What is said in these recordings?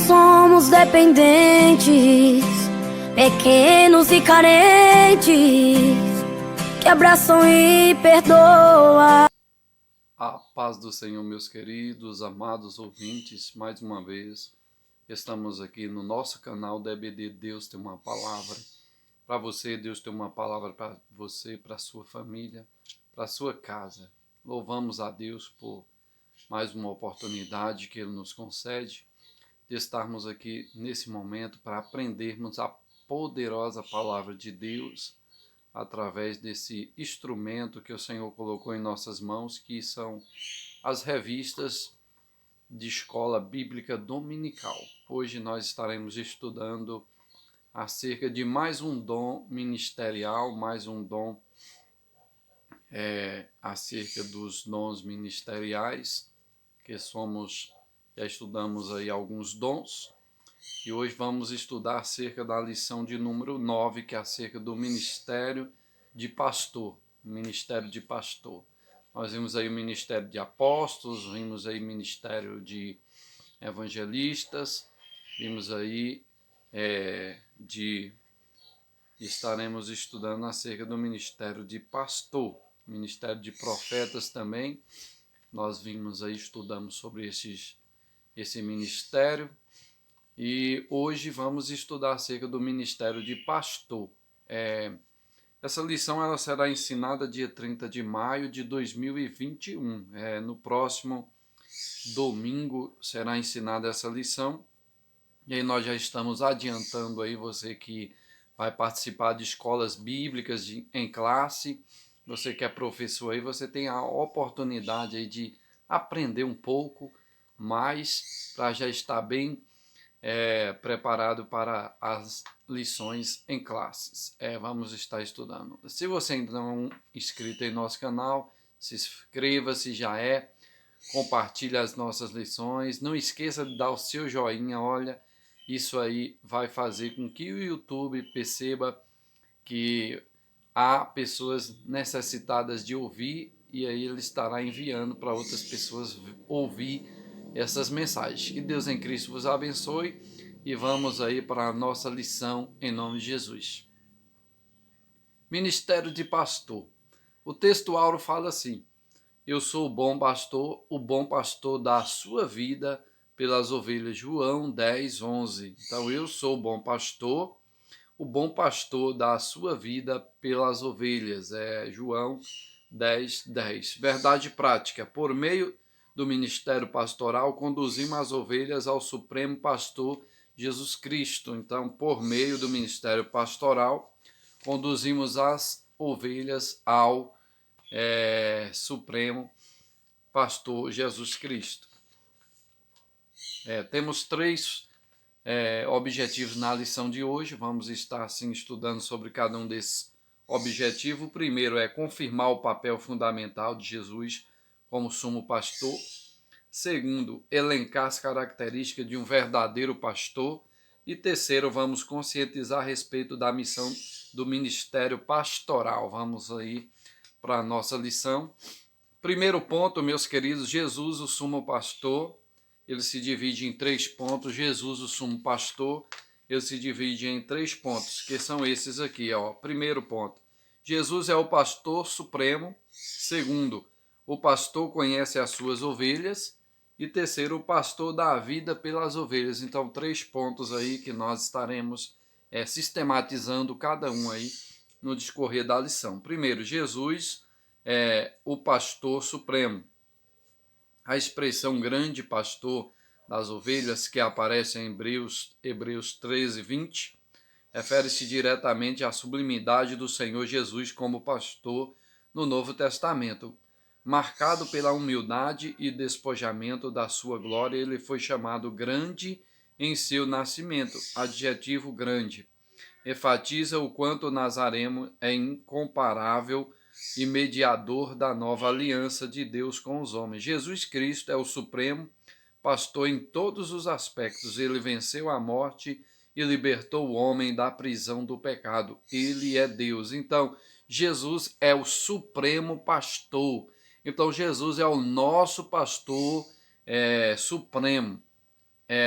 somos dependentes, pequenos e carentes, que abraçam e perdoam. A paz do Senhor, meus queridos, amados ouvintes, mais uma vez estamos aqui no nosso canal da EBD. Deus tem uma palavra para você, Deus tem uma palavra para você, para sua família, para sua casa. Louvamos a Deus por mais uma oportunidade que Ele nos concede de estarmos aqui nesse momento para aprendermos a poderosa palavra de Deus através desse instrumento que o Senhor colocou em nossas mãos, que são as revistas de escola bíblica dominical. Hoje nós estaremos estudando acerca de mais um dom ministerial, mais um dom acerca dos dons ministeriais, que já estudamos aí alguns dons, e hoje vamos estudar acerca da lição de número 9, que é acerca do ministério de pastor. Ministério de pastor. Nós vimos aí o ministério de apóstolos, vimos aí o ministério de evangelistas, vimos aí estaremos estudando acerca do ministério de pastor, ministério de profetas também. Nós vimos aí, estudamos sobre esse ministério. E hoje vamos estudar acerca do ministério de pastor. Essa lição ela será ensinada dia 30 de maio de 2021. No próximo domingo será ensinada essa lição. E aí nós já estamos adiantando aí, você que vai participar de escolas bíblicas em classe, você que é professor aí, você tem a oportunidade aí de aprender um pouco mais para já estar bem preparado para as lições em classes. Vamos estar estudando. Se você ainda não é inscrito em nosso canal, se inscreva, se já é, compartilhe as nossas lições, não esqueça de dar o seu joinha. Olha, isso aí vai fazer com que o YouTube perceba que há pessoas necessitadas de ouvir, e aí ele estará enviando para outras pessoas ouvir essas mensagens. Que Deus em Cristo vos abençoe e vamos aí para a nossa lição em nome de Jesus. Ministério de pastor. O texto áureo fala assim: eu sou o bom pastor dá a sua vida pelas ovelhas. João 10, 11. Então eu sou o bom pastor dá a sua vida pelas ovelhas. João 10, 10. Verdade prática. Por meio do ministério pastoral, conduzimos as ovelhas ao Supremo Pastor Jesus Cristo. Então, por meio do ministério pastoral, conduzimos as ovelhas ao Supremo Pastor Jesus Cristo. Temos três objetivos na lição de hoje. Vamos estar assim estudando sobre cada um desses objetivos. O primeiro é confirmar o papel fundamental de Jesus como sumo pastor. Segundo, elencar as características de um verdadeiro pastor. E terceiro, vamos conscientizar a respeito da missão do ministério pastoral. Vamos aí para a nossa lição. Primeiro ponto, meus queridos, Jesus, o sumo pastor, ele se divide em 3 pontos. Jesus, o sumo pastor, ele se divide em 3 pontos, que são esses aqui. Primeiro ponto, Jesus é o pastor supremo. Segundo, o pastor conhece as suas ovelhas. E terceiro, o pastor dá a vida pelas ovelhas. Então, 3 pontos aí que nós estaremos sistematizando cada um aí no discorrer da lição. Primeiro, Jesus é o pastor supremo. A expressão grande pastor das ovelhas, que aparece em Hebreus 13, 20, refere-se diretamente à sublimidade do Senhor Jesus como pastor no Novo Testamento. Marcado pela humildade e despojamento da sua glória, ele foi chamado grande em seu nascimento. Adjetivo grande. Enfatiza o quanto o Nazareno é incomparável e mediador da nova aliança de Deus com os homens. Jesus Cristo é o supremo pastor em todos os aspectos. Ele venceu a morte e libertou o homem da prisão do pecado. Ele é Deus. Então, Jesus é o supremo pastor. Então, Jesus é o nosso pastor supremo.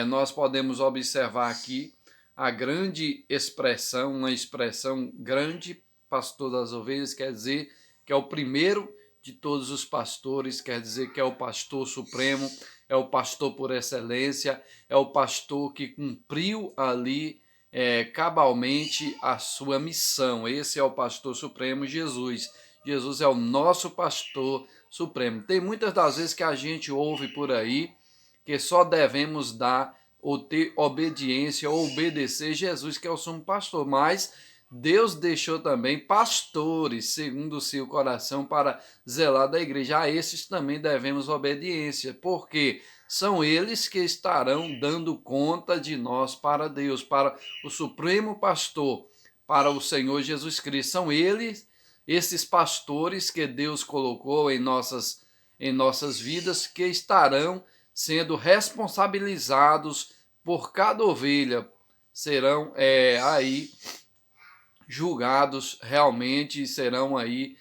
nós podemos observar aqui a grande expressão, uma expressão grande, pastor das ovelhas, quer dizer que é o primeiro de todos os pastores, quer dizer que é o pastor supremo, é o pastor por excelência, é o pastor que cumpriu ali cabalmente a sua missão. Esse é o pastor supremo, Jesus. Jesus é o nosso pastor supremo. Tem muitas das vezes que a gente ouve por aí que só devemos dar ou ter obediência ou obedecer Jesus, que é o sumo pastor, mas Deus deixou também pastores segundo o seu coração para zelar da igreja. A esses também devemos obediência, porque são eles que estarão dando conta de nós para Deus, para o supremo pastor, para o Senhor Jesus Cristo. São eles, esses pastores que Deus colocou em nossas vidas, que estarão sendo responsabilizados por cada ovelha, serão aí julgados realmente, serão aí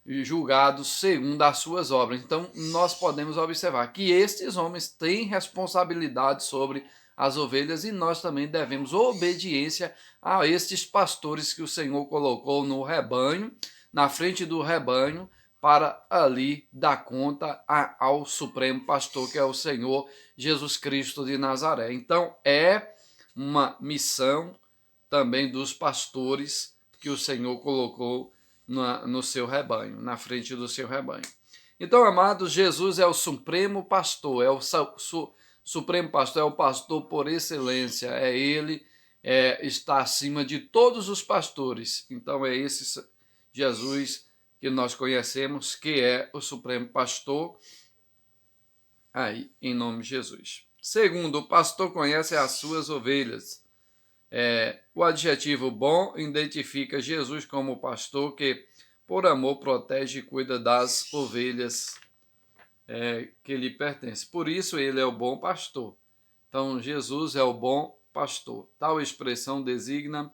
julgados segundo as suas obras. Então, nós podemos observar que estes homens têm responsabilidade sobre as ovelhas e nós também devemos obediência a estes pastores que o Senhor colocou no rebanho, na frente do rebanho, para ali dar conta ao supremo pastor, que é o Senhor Jesus Cristo de Nazaré. Então, é uma missão também dos pastores que o Senhor colocou no seu rebanho, na frente do seu rebanho. Então, amados, Jesus é o supremo pastor, é o supremo pastor, é o pastor por excelência, ele está acima de todos os pastores. Então, é esse Jesus que nós conhecemos, que é o supremo pastor, aí, em nome de Jesus. Segundo, o pastor conhece as suas ovelhas. O adjetivo bom identifica Jesus como pastor que, por amor, protege e cuida das ovelhas que lhe pertencem. Por isso, ele é o bom pastor. Então, Jesus é o bom pastor. Tal expressão designa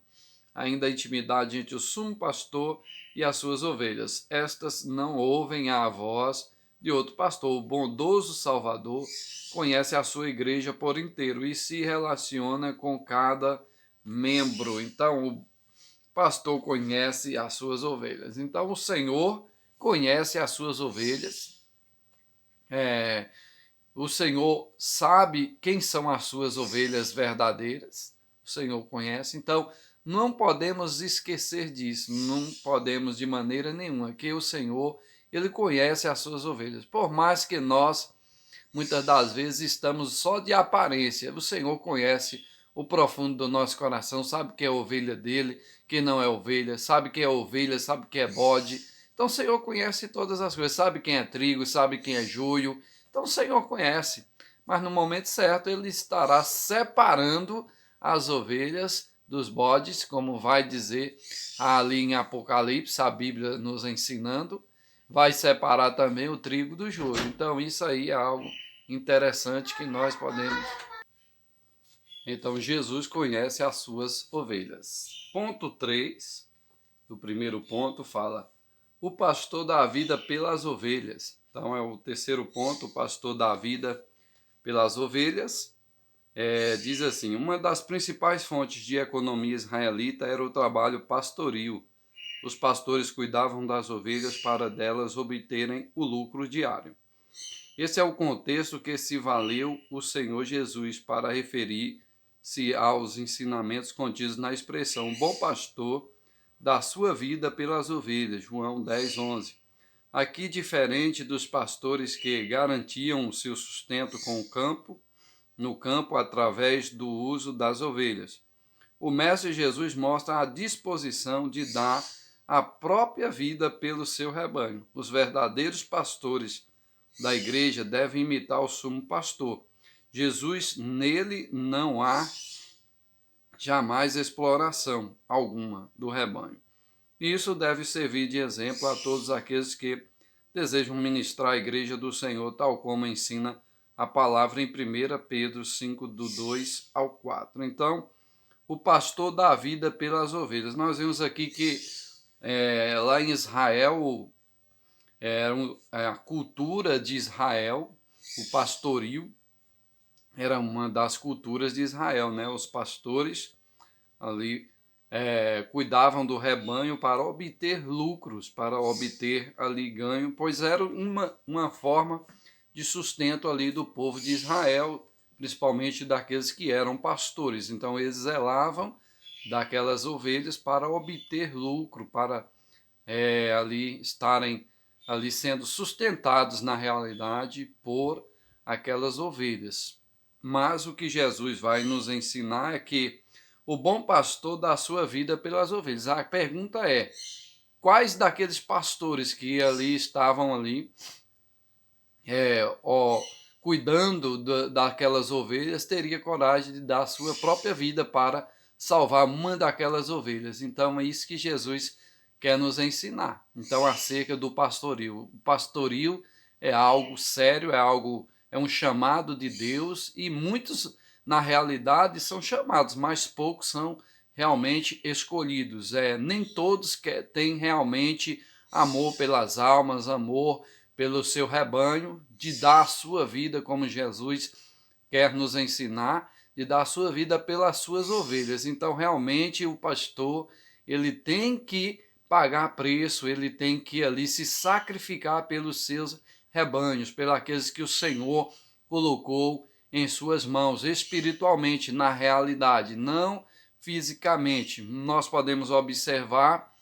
ainda a intimidade entre o sumo pastor e as suas ovelhas. Estas não ouvem a voz de outro pastor. O bondoso Salvador conhece a sua igreja por inteiro e se relaciona com cada membro. Então, o pastor conhece as suas ovelhas. Então, o Senhor conhece as suas ovelhas. O Senhor sabe quem são as suas ovelhas verdadeiras. O Senhor conhece. Então, não podemos esquecer disso. Não podemos de maneira nenhuma, que o Senhor, ele conhece as suas ovelhas. Por mais que nós, muitas das vezes, estamos só de aparência, o Senhor conhece o profundo do nosso coração, sabe que é ovelha dele, que não é ovelha, sabe que é ovelha, sabe que é bode. Então o Senhor conhece todas as coisas, sabe quem é trigo, sabe quem é joio. Então o Senhor conhece, mas no momento certo ele estará separando as ovelhas dos bodes, como vai dizer ali em Apocalipse, a Bíblia nos ensinando, vai separar também o trigo do joio. Então isso aí é algo interessante que nós podemos. Então, Jesus conhece as suas ovelhas. Ponto 3, do primeiro ponto, fala: o pastor dá a vida pelas ovelhas. Então, é o terceiro ponto, o pastor dá a vida pelas ovelhas. Diz assim: uma das principais fontes de economia israelita era o trabalho pastoril. Os pastores cuidavam das ovelhas para delas obterem o lucro diário. Esse é o contexto que se valeu o Senhor Jesus para referir-se aos ensinamentos contidos na expressão bom pastor dá sua vida pelas ovelhas, João 10:11. Aqui, diferente dos pastores que garantiam o seu sustento no campo através do uso das ovelhas, o Mestre Jesus mostra a disposição de dar a própria vida pelo seu rebanho. Os verdadeiros pastores da igreja devem imitar o sumo pastor. Jesus, nele não há jamais exploração alguma do rebanho. Isso deve servir de exemplo a todos aqueles que desejam ministrar a igreja do Senhor, tal como ensina a palavra em 1 Pedro 5, do 2 ao 4. Então, o pastor dá a vida pelas ovelhas. Nós vemos aqui que lá em Israel, a cultura de Israel, o pastoril, era uma das culturas de Israel, né? Os pastores ali cuidavam do rebanho para obter lucros, para obter ali ganho, pois era uma forma de sustento ali do povo de Israel, principalmente daqueles que eram pastores. Então eles zelavam daquelas ovelhas para obter lucro, para ali estarem ali sendo sustentados na realidade por aquelas ovelhas. Mas o que Jesus vai nos ensinar é que o bom pastor dá a sua vida pelas ovelhas. A pergunta é: quais daqueles pastores que ali estavam ali cuidando daquelas ovelhas teria coragem de dar a sua própria vida para salvar uma daquelas ovelhas? Então é isso que Jesus quer nos ensinar. Então, acerca do pastoril. O pastoril é algo sério, é um chamado de Deus, e muitos, na realidade, são chamados, mas poucos são realmente escolhidos. Nem todos têm realmente amor pelas almas, amor pelo seu rebanho, de dar a sua vida, como Jesus quer nos ensinar, de dar a sua vida pelas suas ovelhas. Então, realmente, o pastor, ele tem que pagar preço, ele tem que ali se sacrificar pelos seus rebanhos, pelos aqueles que o Senhor colocou em suas mãos, espiritualmente, na realidade, não fisicamente. Nós podemos observar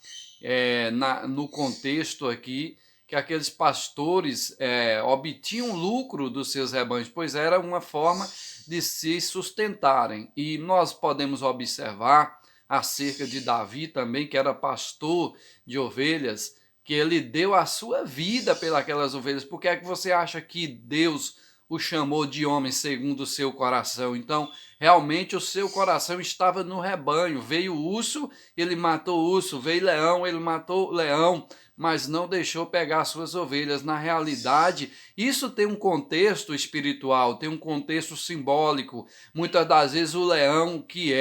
no contexto aqui que aqueles pastores obtinham lucro dos seus rebanhos, pois era uma forma de se sustentarem. E nós podemos observar acerca de Davi também, que era pastor de ovelhas, que ele deu a sua vida pelas ovelhas. Por que é que você acha que Deus o chamou de homem segundo o seu coração? Então, realmente o seu coração estava no rebanho. Veio urso, ele matou o urso. Veio leão, ele matou o leão, mas não deixou pegar suas ovelhas. Na realidade, isso tem um contexto espiritual, tem um contexto simbólico. Muitas das vezes o leão, que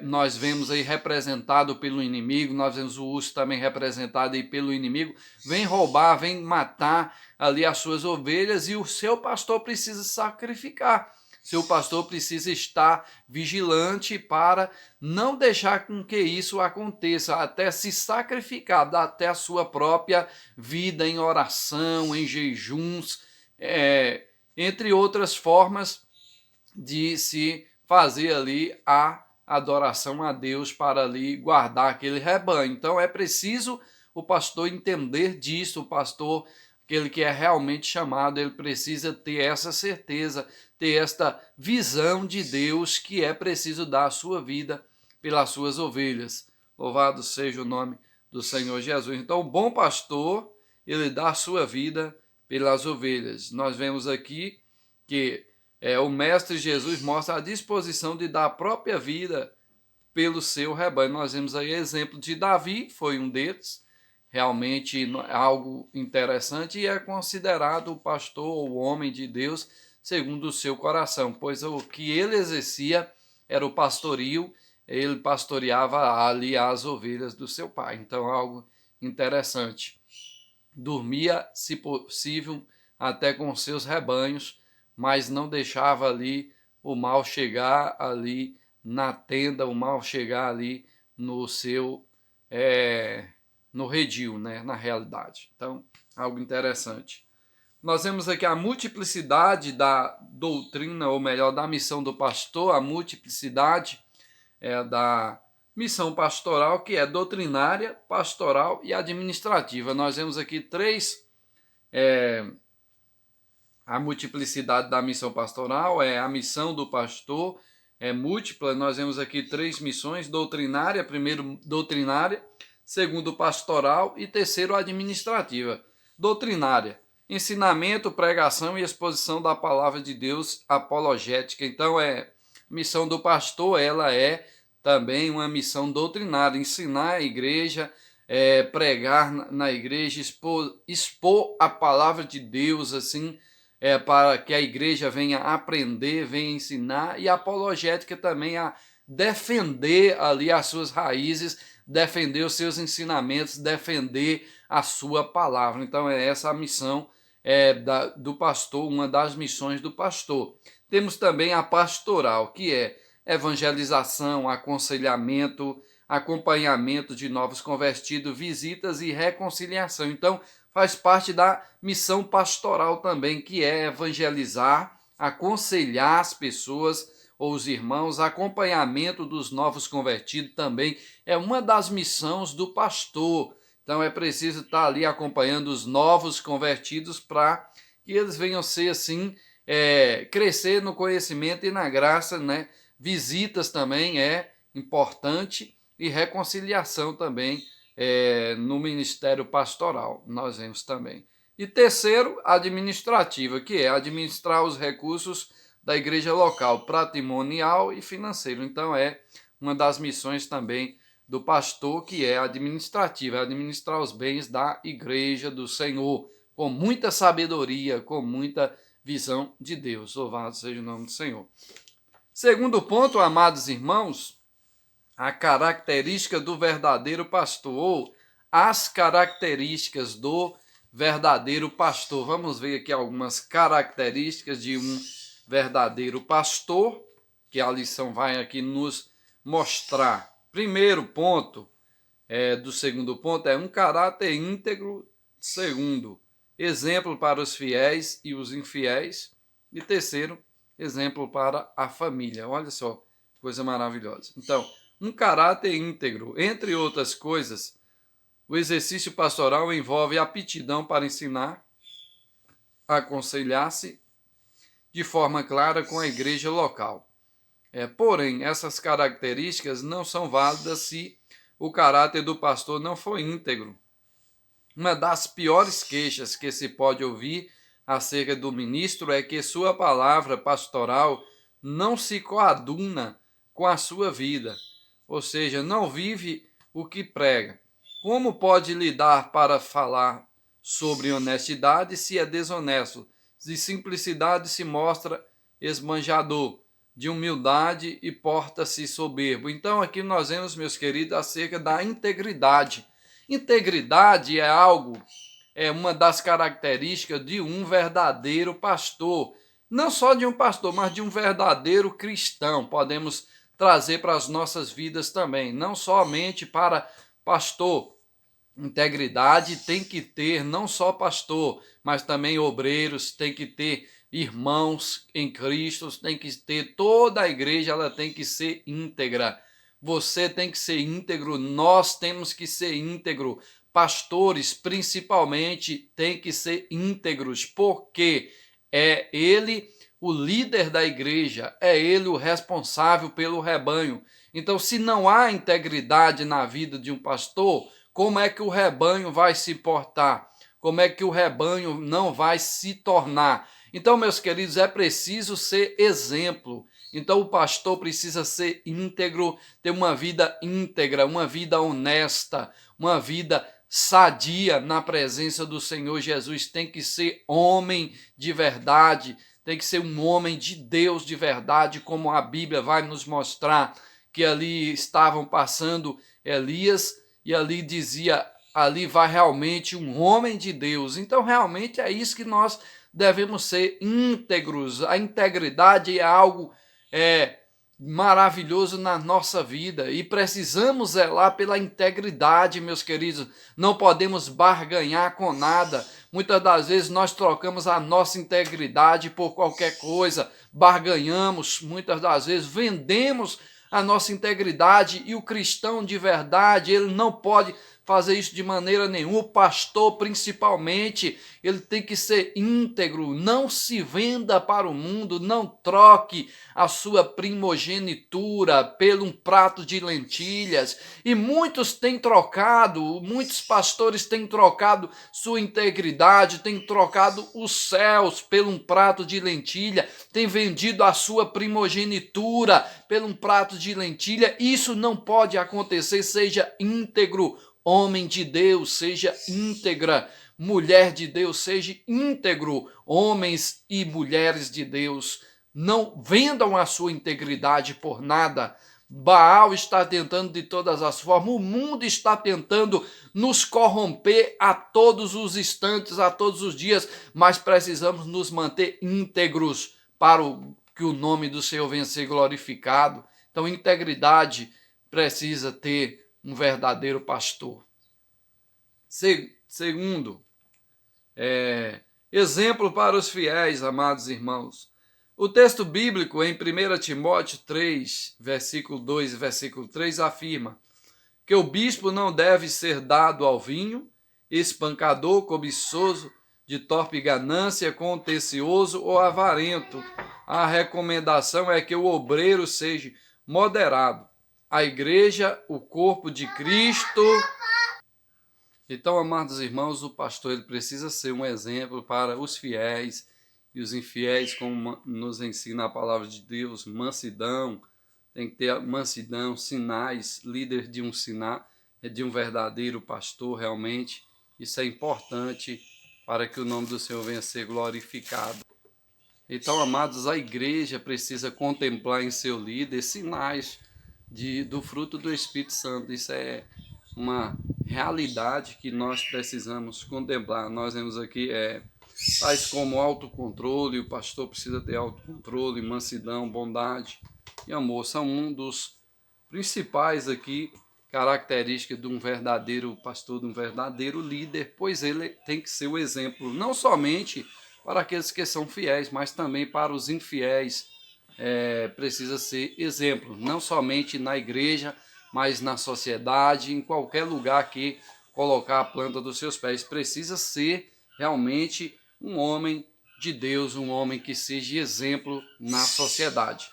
nós vemos aí representado pelo inimigo, nós vemos o urso também representado aí pelo inimigo, vem roubar, vem matar ali as suas ovelhas, e o seu pastor precisa sacrificar. Seu pastor precisa estar vigilante para não deixar com que isso aconteça, até se sacrificar, dar até a sua própria vida em oração, em jejuns, entre outras formas de se fazer ali a adoração a Deus, para ali guardar aquele rebanho. Então é preciso o pastor entender disso, o pastor, aquele que é realmente chamado, ele precisa ter essa certeza, ter esta visão de Deus, que é preciso dar a sua vida pelas suas ovelhas. Louvado seja o nome do Senhor Jesus. Então, o bom pastor, ele dá a sua vida pelas ovelhas. Nós vemos aqui que o Mestre Jesus mostra a disposição de dar a própria vida pelo seu rebanho. Nós vemos aí exemplo de Davi, foi um deles, realmente algo interessante, e é considerado o pastor ou o homem de Deus segundo o seu coração, pois o que ele exercia era o pastoril, ele pastoreava ali as ovelhas do seu pai. Então, algo interessante. Dormia, se possível, até com seus rebanhos, mas não deixava ali o mal chegar ali na tenda, o mal chegar ali no seu no redil, né, na realidade. Então, algo interessante. Nós vemos aqui a multiplicidade da doutrina, ou melhor, da missão do pastor, a multiplicidade da missão pastoral, que é doutrinária, pastoral e administrativa. Nós vemos aqui a multiplicidade da missão pastoral, a missão do pastor é múltipla. Nós vemos aqui 3 missões: doutrinária, primeiro doutrinária, segundo pastoral e terceiro administrativa. Doutrinária: ensinamento, pregação e exposição da palavra de Deus, apologética. Então, missão do pastor, ela é também uma missão doutrinária: ensinar a igreja, pregar na igreja, expor a palavra de Deus, assim, para que a igreja venha aprender, venha ensinar. E a apologética também, a defender ali as suas raízes, defender os seus ensinamentos, defender a sua palavra. Então, essa a missão do pastor, uma das missões do pastor. Temos também a pastoral, que é evangelização, aconselhamento, acompanhamento de novos convertidos, visitas e reconciliação. Então, faz parte da missão pastoral também, que é evangelizar, aconselhar as pessoas ou os irmãos, acompanhamento dos novos convertidos também é uma das missões do pastor. Então é preciso estar ali acompanhando os novos convertidos para que eles venham ser assim, crescer no conhecimento e na graça, né? Visitas também é importante e reconciliação também no ministério pastoral, nós vemos também. E terceiro, administrativa, que é administrar os recursos da igreja local, patrimonial e financeiro. Então é uma das missões também do pastor, que é administrativa, é administrar os bens da igreja do Senhor, com muita sabedoria, com muita visão de Deus. Louvado seja o nome do Senhor. Segundo ponto, amados irmãos, a característica do verdadeiro pastor, ou as características do verdadeiro pastor. Vamos ver aqui algumas características de um verdadeiro pastor, que a lição vai aqui nos mostrar. Primeiro ponto do segundo ponto é um caráter íntegro. Segundo, exemplo para os fiéis e os infiéis. E terceiro, exemplo para a família. Olha só, coisa maravilhosa. Então, um caráter íntegro. Entre outras coisas, o exercício pastoral envolve aptidão para ensinar, aconselhar-se de forma clara com a igreja local. Porém, essas características não são válidas se o caráter do pastor não for íntegro. Uma das piores queixas que se pode ouvir acerca do ministro é que sua palavra pastoral não se coaduna com a sua vida, ou seja, não vive o que prega. Como pode lidar para falar sobre honestidade se é desonesto? De simplicidade se mostra esbanjador, de humildade e porta-se soberbo. Então aqui nós vemos, meus queridos, acerca da integridade. Integridade é uma das características de um verdadeiro pastor. Não só de um pastor, mas de um verdadeiro cristão. Podemos trazer para as nossas vidas também, não somente para pastor. Integridade tem que ter não só pastor, mas também obreiros, tem que ter irmãos em Cristo, tem que ter toda a igreja, ela tem que ser íntegra. Você tem que ser íntegro, nós temos que ser íntegro. Pastores, principalmente, têm que ser íntegros, porque é ele o líder da igreja, é ele o responsável pelo rebanho. Então, se não há integridade na vida de um pastor, como é que o rebanho vai se portar? Como é que o rebanho não vai se tornar? Então, meus queridos, é preciso ser exemplo. Então, o pastor precisa ser íntegro, ter uma vida íntegra, uma vida honesta, uma vida sadia na presença do Senhor Jesus. Tem que ser homem de verdade, tem que ser um homem de Deus de verdade, como a Bíblia vai nos mostrar, que ali estavam passando Elias, e ali dizia, ali vai realmente um homem de Deus. Então, realmente é isso que nós devemos ser íntegros. A integridade é algo maravilhoso na nossa vida e precisamos zelar pela integridade, meus queridos. Não podemos barganhar com nada. Muitas das vezes nós trocamos a nossa integridade por qualquer coisa, barganhamos, muitas das vezes vendemos a nossa integridade, e o cristão de verdade, ele não pode fazer isso de maneira nenhuma. O pastor, principalmente, ele tem que ser íntegro, não se venda para o mundo, não troque a sua primogenitura por um prato de lentilhas. E muitos pastores têm trocado sua integridade, têm trocado os céus por um prato de lentilha, têm vendido a sua primogenitura por um prato de lentilha. Isso não pode acontecer. Seja íntegro, homem de Deus, seja íntegra, mulher de Deus, seja íntegro, homens e mulheres de Deus. Não vendam a sua integridade por nada. Baal está tentando de todas as formas, o mundo está tentando nos corromper a todos os instantes, a todos os dias, mas precisamos nos manter íntegros para que o nome do Senhor venha a ser glorificado. Então, integridade precisa ter um verdadeiro pastor. Segundo, exemplo para os fiéis, amados irmãos. O texto bíblico em 1 Timóteo 3, versículo 2 e versículo 3 afirma que o bispo não deve ser dado ao vinho, espancador, cobiçoso, de torpe ganância, contencioso ou avarento. A recomendação é que o obreiro seja moderado. A igreja, o corpo de Cristo. Então, amados irmãos, o pastor ele precisa ser um exemplo para os fiéis e os infiéis, como nos ensina a palavra de Deus, mansidão, tem que ter mansidão, sinais, líder de um sinal, de um verdadeiro pastor, realmente. Isso é importante para que o nome do Senhor venha a ser glorificado. Então, amados, a igreja precisa contemplar em seu líder sinais do fruto do Espírito Santo. Isso é uma realidade que nós precisamos contemplar. Nós vemos aqui tais como autocontrole, o pastor precisa ter autocontrole, mansidão, bondade e amor. São um dos principais aqui características de um verdadeiro pastor, de um verdadeiro líder, pois ele tem que ser o exemplo, não somente para aqueles que são fiéis, mas também para os infiéis. Precisa ser exemplo, não somente na igreja, mas na sociedade, em qualquer lugar que colocar a planta dos seus pés. Precisa ser realmente um homem de Deus, um homem que seja exemplo na sociedade.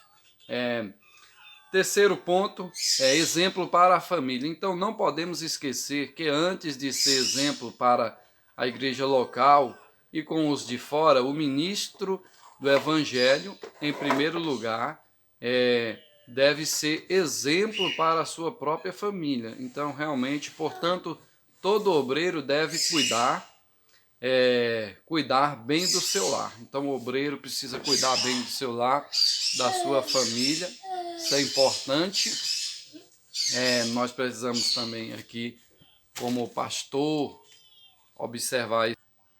Terceiro ponto é exemplo para a família. Então não podemos esquecer que antes de ser exemplo para a igreja local e com os de fora, o ministro do evangelho, em primeiro lugar, deve ser exemplo para a sua própria família. Então realmente, portanto, todo obreiro deve cuidar bem do seu lar. Então o obreiro precisa cuidar bem do seu lar, da sua família. Isso é importante. Nós precisamos também aqui, como pastor, observar isso.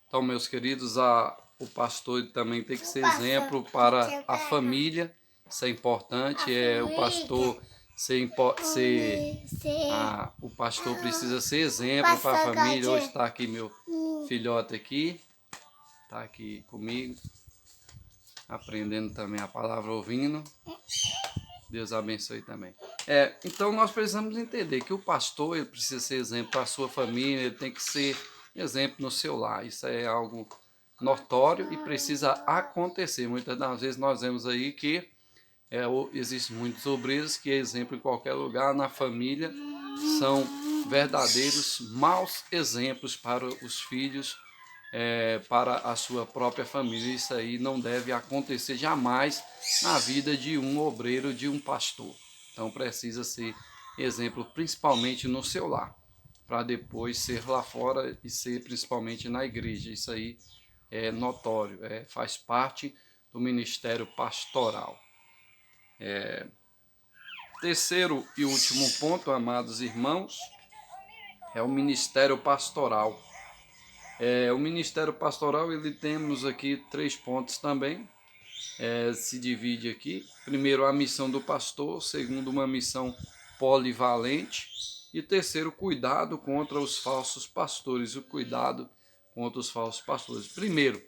Então, meus queridos, o pastor também tem que ser exemplo para a família. Isso é importante. O pastor o pastor precisa ser exemplo para a família. Hoje está aqui meu filhote aqui, está aqui comigo, aprendendo também a palavra, ouvindo. Deus abençoe também. Então nós precisamos entender que o pastor ele precisa ser exemplo para a sua família, ele tem que ser exemplo no seu lar. Isso é algo notório e precisa acontecer. Muitas das vezes nós vemos aí que existem muitos obreiros que, exemplo em qualquer lugar, na família, são verdadeiros maus exemplos para os filhos, para a sua própria família. Isso aí não deve acontecer jamais na vida de um obreiro, de um pastor. Então precisa ser exemplo principalmente no seu lar, para depois ser lá fora e ser principalmente na igreja. Isso aí é notório, faz parte do ministério pastoral. Terceiro e último ponto, amados irmãos, é o ministério pastoral. O ministério pastoral, ele temos aqui 3 pontos também, se divide aqui. Primeiro, a missão do pastor. Segundo, uma missão polivalente. E terceiro, cuidado contra os falsos pastores. O cuidado contra os falsos pastores. Primeiro,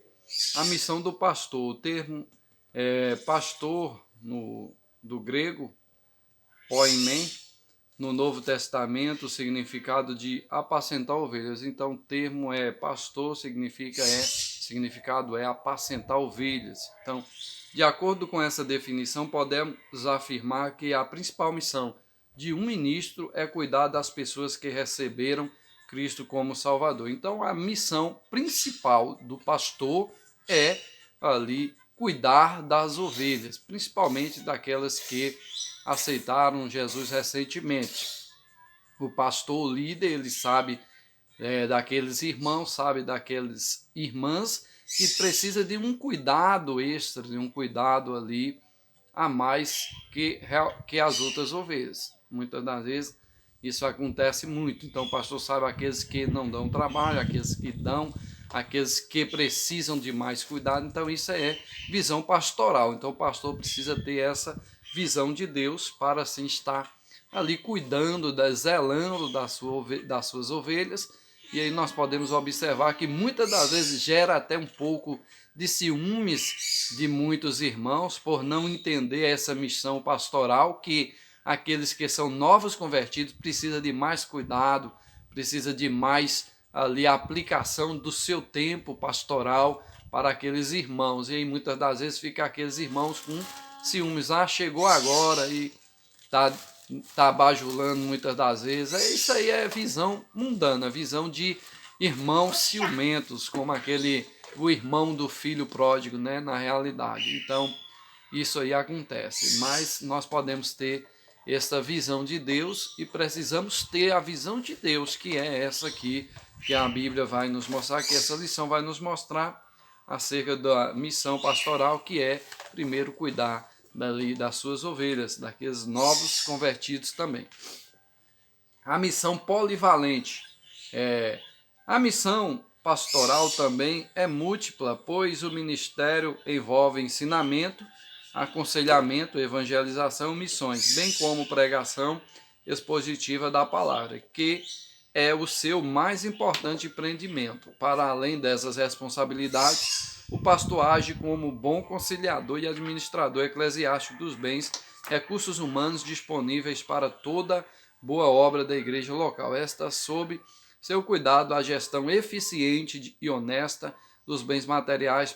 a missão do pastor. O termo pastor do grego, poimen, no Novo Testamento, o significado de apacentar ovelhas. Então, o termo pastor, significado é apacentar ovelhas. Então, de acordo com essa definição, podemos afirmar que a principal missão de um ministro é cuidar das pessoas que receberam Cristo como Salvador. Então, a missão principal do pastor é ali cuidar das ovelhas, principalmente daquelas que aceitaram Jesus recentemente. O pastor, o líder, ele sabe daqueles irmãos, sabe daquelas irmãs que precisa de um cuidado extra, de um cuidado ali a mais que as outras ovelhas. Muitas das vezes isso acontece muito. Então o pastor sabe aqueles que não dão trabalho, aqueles que dão, aqueles que precisam de mais cuidado. Então isso é visão pastoral. Então o pastor precisa ter essa visão de Deus para assim estar ali cuidando, zelando das suas ovelhas. E aí nós podemos observar que muitas das vezes gera até um pouco de ciúmes de muitos irmãos por não entender essa missão pastoral, que aqueles que são novos convertidos precisam de mais cuidado, precisa de mais ali aplicação do seu tempo pastoral para aqueles irmãos. E aí muitas das vezes fica aqueles irmãos com ciúmes, chegou agora e tá bajulando muitas das vezes. Isso aí é visão mundana, visão de irmãos ciumentos, como o irmão do filho pródigo, né, na realidade. Então, isso aí acontece, mas nós podemos ter essa visão de Deus e precisamos ter a visão de Deus, que é essa aqui, que a Bíblia vai nos mostrar, que essa lição vai nos mostrar acerca da missão pastoral, que é primeiro cuidar das suas ovelhas, daqueles novos convertidos também. A missão polivalente. A missão pastoral também é múltipla, pois o ministério envolve ensinamento, aconselhamento, evangelização e missões, bem como pregação expositiva da palavra, que é o seu mais importante empreendimento. Para além dessas responsabilidades, o pastor age como bom conciliador e administrador eclesiástico dos bens, recursos humanos disponíveis para toda boa obra da igreja local. Esta sob seu cuidado a gestão eficiente e honesta dos bens materiais,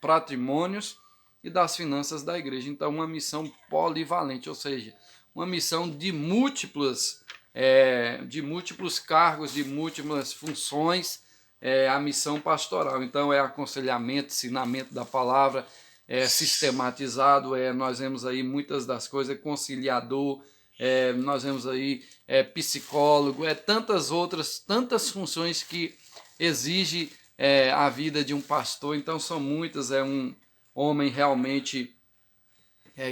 patrimônios e das finanças da igreja. Então, uma missão polivalente, ou seja, uma missão de múltiplos cargos, de múltiplas funções, a missão pastoral. Então, é aconselhamento, ensinamento da palavra, sistematizado, nós vemos aí muitas das coisas, conciliador, nós vemos aí psicólogo, tantas funções que exige a vida de um pastor. Então são muitas, é um homem realmente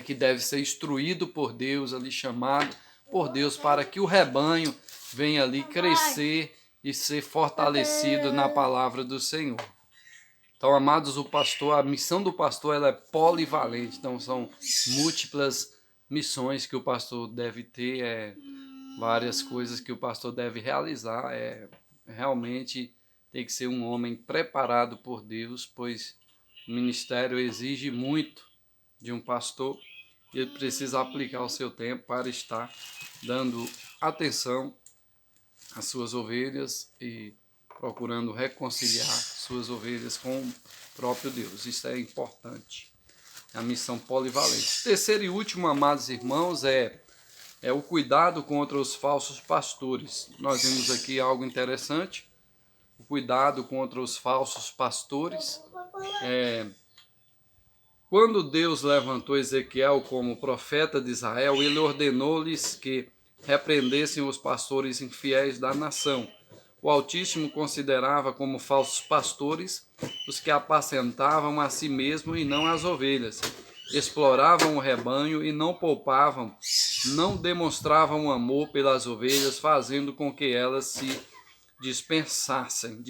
que deve ser instruído por Deus, ali chamado por Deus para que o rebanho venha ali crescer e ser fortalecido na palavra do Senhor. Então, amados, a missão do pastor ela é polivalente, então são múltiplas missões que o pastor deve ter, várias coisas que o pastor deve realizar. Realmente tem que ser um homem preparado por Deus, pois o ministério exige muito de um pastor e ele precisa aplicar o seu tempo para estar dando atenção às suas ovelhas e procurando reconciliar suas ovelhas com o próprio Deus. Isso é importante. A missão polivalente. Terceiro e último, amados irmãos, é o cuidado contra os falsos pastores. Nós vimos aqui algo interessante. O cuidado contra os falsos pastores. Quando Deus levantou Ezequiel como profeta de Israel, ele ordenou-lhes que repreendessem os pastores infiéis da nação. O Altíssimo considerava como falsos pastores os que apacentavam a si mesmo e não as ovelhas, exploravam o rebanho e não poupavam, não demonstravam amor pelas ovelhas, fazendo com que elas se dispersassem.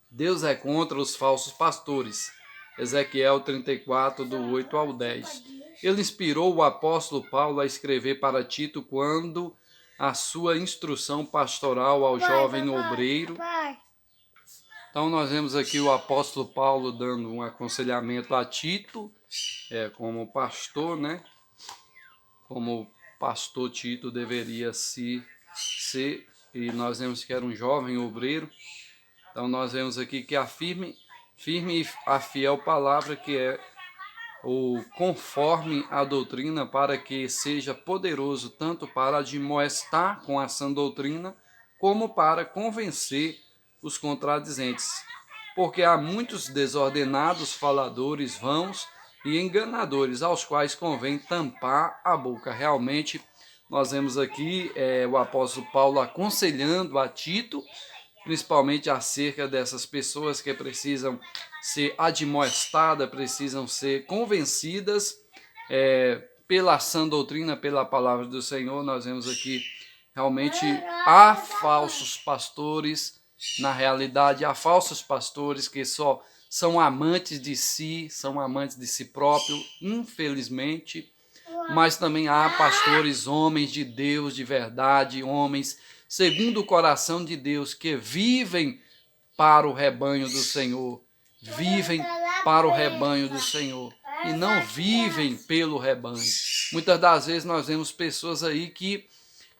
Deus é contra os falsos pastores. Ezequiel 34, do 8 ao 10. Ele inspirou o apóstolo Paulo a escrever para Tito quando a sua instrução pastoral ao jovem obreiro. Então nós vemos aqui o apóstolo Paulo dando um aconselhamento a Tito, como pastor, né? Como pastor Tito deveria ser, e nós vemos que era um jovem obreiro. Então nós vemos aqui que a firme e a fiel palavra, que é o conforme a doutrina, para que seja poderoso tanto para admoestar com a sã doutrina, como para convencer os contradizentes. Porque há muitos desordenados faladores vãos e enganadores, aos quais convém tampar a boca. Realmente, nós vemos aqui o apóstolo Paulo aconselhando a Tito principalmente acerca dessas pessoas que precisam ser admoestadas, precisam ser convencidas pela sã doutrina, pela palavra do Senhor. Nós vemos aqui realmente há falsos pastores, na realidade há falsos pastores que só são amantes de si, são amantes de si próprio, infelizmente, mas também há pastores, homens de Deus de verdade, homens segundo o coração de Deus, que vivem para o rebanho do Senhor, vivem para o rebanho do Senhor e não vivem pelo rebanho. Muitas das vezes nós vemos pessoas aí que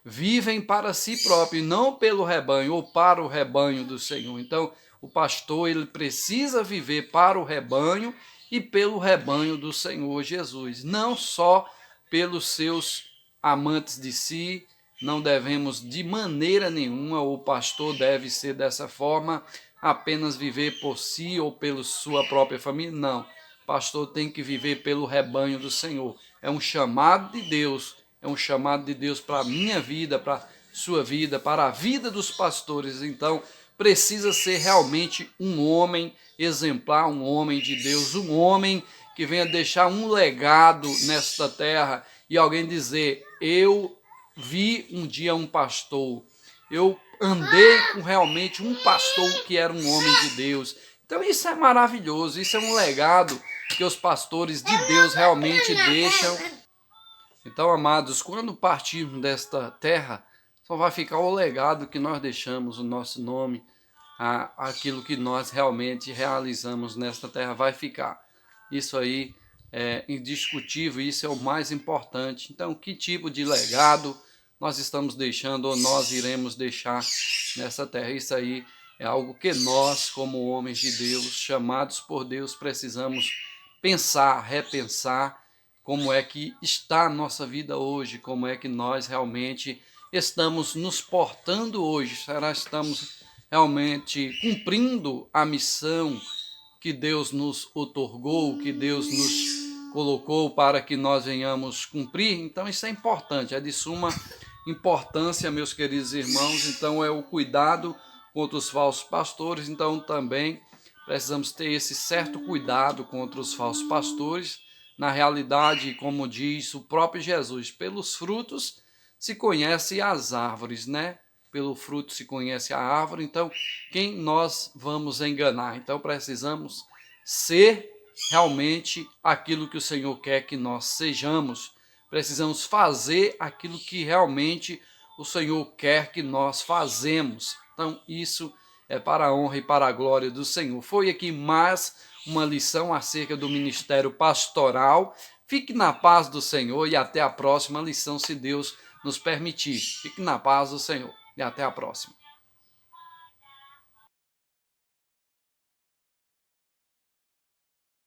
vivem para si próprio, não pelo rebanho ou para o rebanho do Senhor. Então, o pastor ele precisa viver para o rebanho e pelo rebanho do Senhor Jesus, não só pelos seus amantes de si. Não devemos de maneira nenhuma, o pastor deve ser dessa forma, apenas viver por si ou pela sua própria família. Não, o pastor tem que viver pelo rebanho do Senhor. É um chamado de Deus, é um chamado de Deus para a minha vida, para a sua vida, para a vida dos pastores. Então, precisa ser realmente um homem exemplar, um homem de Deus, um homem que venha deixar um legado nesta terra e alguém dizer: eu vi um dia um pastor, eu andei com realmente um pastor que era um homem de Deus. Então isso é maravilhoso, isso é um legado que os pastores de Deus realmente deixam. Então, amados, quando partirmos desta terra, só vai ficar o legado que nós deixamos, o nosso nome, aquilo que nós realmente realizamos nesta terra vai ficar. Isso aí é indiscutível, isso é o mais importante. Então, que tipo de legado nós estamos deixando ou nós iremos deixar nessa terra? Isso aí é algo que nós, como homens de Deus, chamados por Deus, precisamos pensar, repensar como é que está a nossa vida hoje, como é que nós realmente estamos nos portando hoje. Será que estamos realmente cumprindo a missão que Deus nos outorgou, que Deus nos colocou para que nós venhamos cumprir? Então isso é importante, é de suma importância, meus queridos irmãos. Então é o cuidado contra os falsos pastores. Então também precisamos ter esse certo cuidado contra os falsos pastores. Na realidade, como diz o próprio Jesus, pelos frutos se conhece as árvores, né? Pelo fruto se conhece a árvore. Então, quem nós vamos enganar? Então, precisamos ser realmente aquilo que o Senhor quer que nós sejamos. Precisamos fazer aquilo que realmente o Senhor quer que nós fazemos. Então, isso é para a honra e para a glória do Senhor. Foi aqui mais uma lição acerca do ministério pastoral. Fique na paz do Senhor e até a próxima lição, se Deus nos permitir. Fique na paz do Senhor e até a próxima.